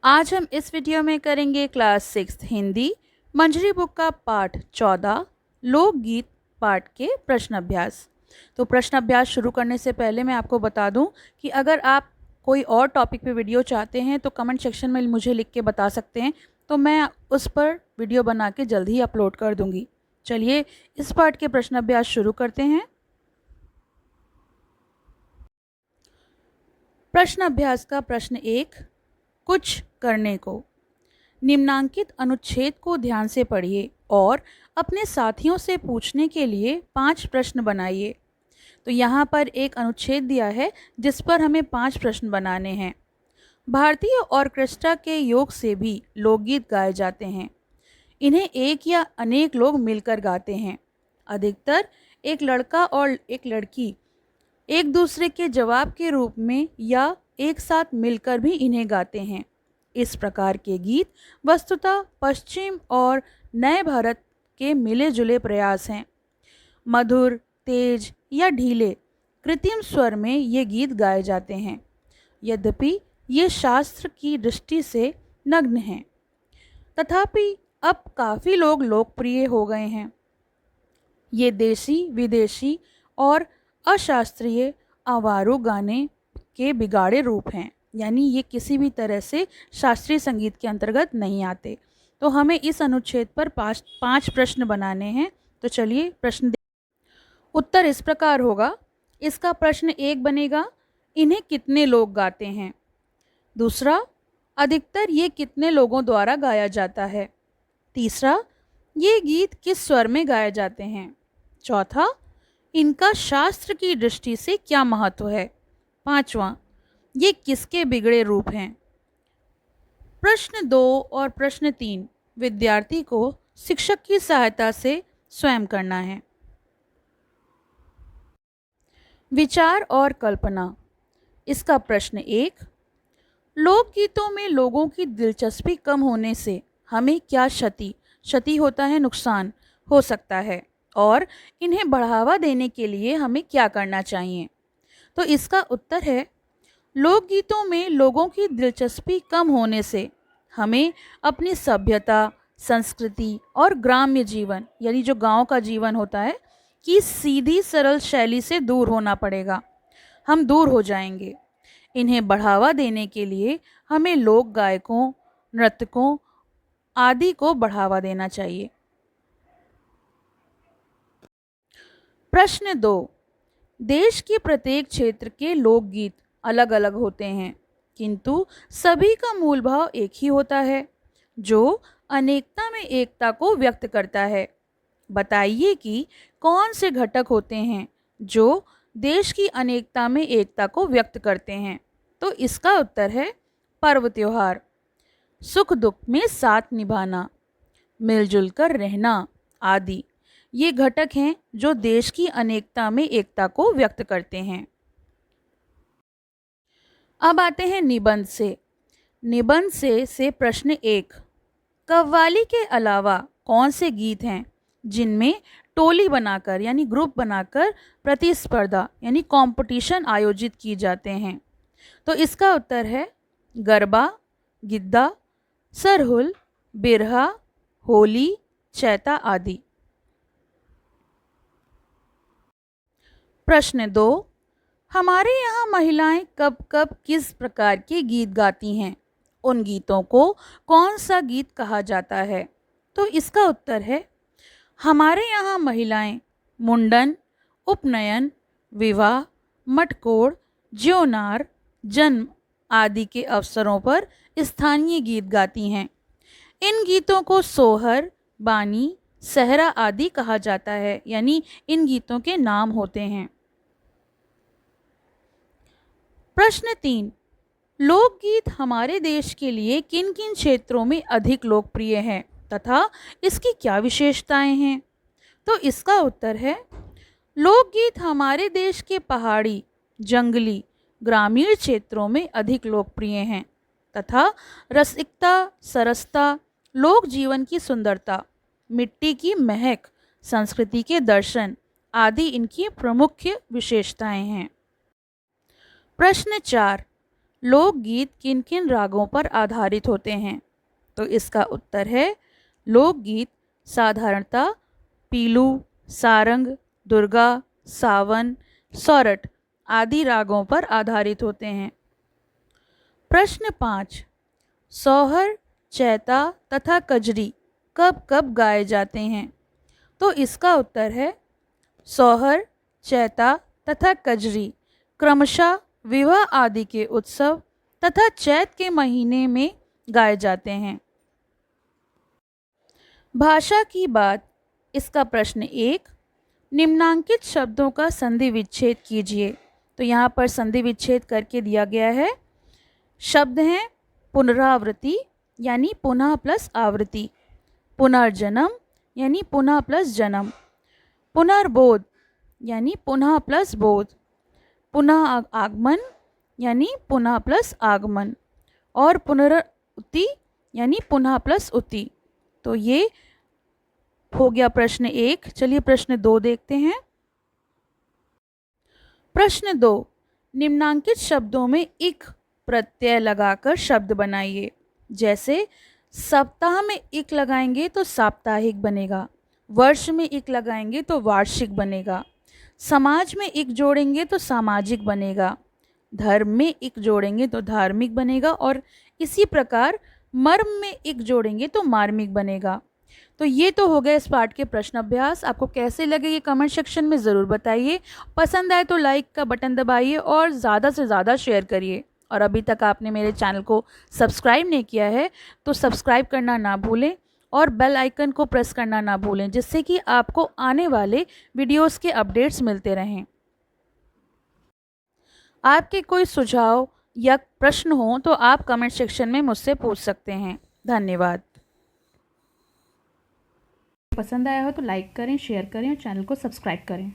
आज हम इस वीडियो में करेंगे क्लास 6 हिंदी मंजरी बुक का पाठ 14 लोकगीत पाठ के प्रश्न अभ्यास। तो प्रश्न अभ्यास शुरू करने से पहले मैं आपको बता दूं कि अगर आप कोई और टॉपिक पे वीडियो चाहते हैं तो कमेंट सेक्शन में मुझे लिख के बता सकते हैं, तो मैं उस पर वीडियो बना के जल्द ही अपलोड कर दूंगी। चलिए इस पाठ के प्रश्न अभ्यास शुरू करते हैं। प्रश्न अभ्यास का प्रश्न 1, कुछ करने को। निम्नांकित अनुच्छेद को ध्यान से पढ़िए और अपने साथियों से पूछने के लिए 5 प्रश्न बनाइए। तो यहाँ पर एक अनुच्छेद दिया है जिस पर हमें 5 प्रश्न बनाने हैं। भारतीय ऑर्केस्ट्रा के योग से भी लोकगीत गाए जाते हैं। इन्हें एक या अनेक लोग मिलकर गाते हैं। अधिकतर एक लड़का और एक लड़की एक दूसरे के जवाब के रूप में या एक साथ मिलकर भी इन्हें गाते हैं। इस प्रकार के गीत वस्तुतः पश्चिम और नए भारत के मिले जुले प्रयास हैं। मधुर, तेज या ढीले कृत्रिम स्वर में ये गीत गाए जाते हैं। यद्यपि ये शास्त्र की दृष्टि से नग्न हैं, तथापि अब काफ़ी लोग लोकप्रिय हो गए हैं। ये देसी, विदेशी और अशास्त्रीय आवारू गाने के बिगाड़े रूप हैं, यानी ये किसी भी तरह से शास्त्रीय संगीत के अंतर्गत नहीं आते। तो हमें इस अनुच्छेद पर 5 प्रश्न बनाने हैं। तो चलिए प्रश्न उत्तर इस प्रकार होगा। इसका प्रश्न 1 बनेगा, इन्हें कितने लोग गाते हैं। दूसरा, अधिकतर ये कितने लोगों द्वारा गाया जाता है। तीसरा, ये गीत किस स्वर में गाए जाते हैं। चौथा, इनका शास्त्र की दृष्टि से क्या महत्व है। पांचवा, ये किसके बिगड़े रूप हैं। प्रश्न 2 और प्रश्न 3 विद्यार्थी को शिक्षक की सहायता से स्वयं करना है। विचार और कल्पना। इसका प्रश्न 1, लोकगीतों में लोगों की दिलचस्पी कम होने से हमें क्या क्षति होता है, नुकसान हो सकता है, और इन्हें बढ़ावा देने के लिए हमें क्या करना चाहिए। तो इसका उत्तर है, लोकगीतों में लोगों की दिलचस्पी कम होने से हमें अपनी सभ्यता, संस्कृति और ग्राम्य जीवन, यानी जो गांव का जीवन होता है, की सीधी सरल शैली से दूर होना पड़ेगा। हम दूर हो जाएंगे। इन्हें बढ़ावा देने के लिए हमें लोक गायकों, नर्तकों आदि को बढ़ावा देना चाहिए। प्रश्न 2, देश के प्रत्येक क्षेत्र के लोकगीत अलग अलग होते हैं, किंतु सभी का मूल भाव एक ही होता है, जो अनेकता में एकता को व्यक्त करता है। बताइए कि कौन से घटक होते हैं जो देश की अनेकता में एकता को व्यक्त करते हैं। तो इसका उत्तर है पर्व त्योहार, सुख दुख में साथ निभाना, मिलजुल कर रहना आदि। ये घटक हैं जो देश की अनेकता में एकता को व्यक्त करते हैं। अब आते हैं निबंध से। निबंध से प्रश्न 1, कव्वाली के अलावा कौन से गीत हैं जिनमें टोली बनाकर यानी ग्रुप बनाकर प्रतिस्पर्धा यानी कंपटीशन आयोजित की जाते हैं। तो इसका उत्तर है गरबा, गिद्दा, सरहुल, बिरहा, होली, चैता आदि। प्रश्न 2, हमारे यहाँ महिलाएं कब कब किस प्रकार के गीत गाती हैं। उन गीतों को कौन सा गीत कहा जाता है। तो इसका उत्तर है, हमारे यहाँ महिलाएं मुंडन, उपनयन, विवाह, मटकोड़, ज्योनार, जन्म आदि के अवसरों पर स्थानीय गीत गाती हैं। इन गीतों को सोहर, बानी, सहरा आदि कहा जाता है, यानी इन गीतों के नाम होते हैं। प्रश्न 3, लोकगीत हमारे देश के लिए किन किन क्षेत्रों में अधिक लोकप्रिय हैं तथा इसकी क्या विशेषताएं हैं। तो इसका उत्तर है, लोकगीत हमारे देश के पहाड़ी, जंगली, ग्रामीण क्षेत्रों में अधिक लोकप्रिय हैं तथा रसिकता, सरसता, लोक जीवन की सुंदरता, मिट्टी की महक, संस्कृति के दर्शन आदि इनकी प्रमुख विशेषताएं हैं। प्रश्न 4, लोकगीत किन किन रागों पर आधारित होते हैं? तो इसका उत्तर है लोकगीत साधारणतः पीलू, सारंग, दुर्गा, सावन, सौरठ आदि रागों पर आधारित होते हैं। प्रश्न 5, सोहर, चैता तथा कजरी कब कब गाए जाते हैं? तो इसका उत्तर है सोहर, चैता तथा कजरी क्रमशः विवाह आदि के उत्सव तथा चैत के महीने में गाए जाते हैं। भाषा की बात, इसका प्रश्न 1, निम्नांकित शब्दों का संधि विच्छेद कीजिए। तो यहाँ पर संधि विच्छेद करके दिया गया है। शब्द हैं पुनरावृत्ति यानी पुनः प्लस आवृत्ति, पुनर्जन्म यानी पुनः प्लस जन्म, पुनर्बोध यानी पुनः प्लस बोध, पुनः आगमन यानी पुनः प्लस आगमन और पुनरुक्ति यानी पुनः प्लस उक्ति। तो ये हो गया प्रश्न 1। चलिए प्रश्न 2 देखते हैं। प्रश्न 2, निम्नांकित शब्दों में इक प्रत्यय लगाकर शब्द बनाइए। जैसे सप्ताह में इक लगाएंगे तो साप्ताहिक बनेगा, वर्ष में इक लगाएंगे तो वार्षिक बनेगा, समाज में इक जोड़ेंगे तो सामाजिक बनेगा, धर्म में इक जोड़ेंगे तो धार्मिक बनेगा और इसी प्रकार मर्म में इक जोड़ेंगे तो मार्मिक बनेगा। तो ये तो हो गया इस पाठ के प्रश्न अभ्यास। आपको कैसे लगे ये कमेंट सेक्शन में ज़रूर बताइए। पसंद आए तो लाइक का बटन दबाइए और ज़्यादा से ज़्यादा शेयर करिए। और अभी तक आपने मेरे चैनल को सब्सक्राइब नहीं किया है तो सब्सक्राइब करना ना भूलें और बेल आइकन को प्रेस करना ना भूलें, जिससे कि आपको आने वाले वीडियोस के अपडेट्स मिलते रहें। आपके कोई सुझाव या प्रश्न हो तो आप कमेंट सेक्शन में मुझसे पूछ सकते हैं। धन्यवाद। पसंद आया हो तो लाइक करें, शेयर करें और चैनल को सब्सक्राइब करें।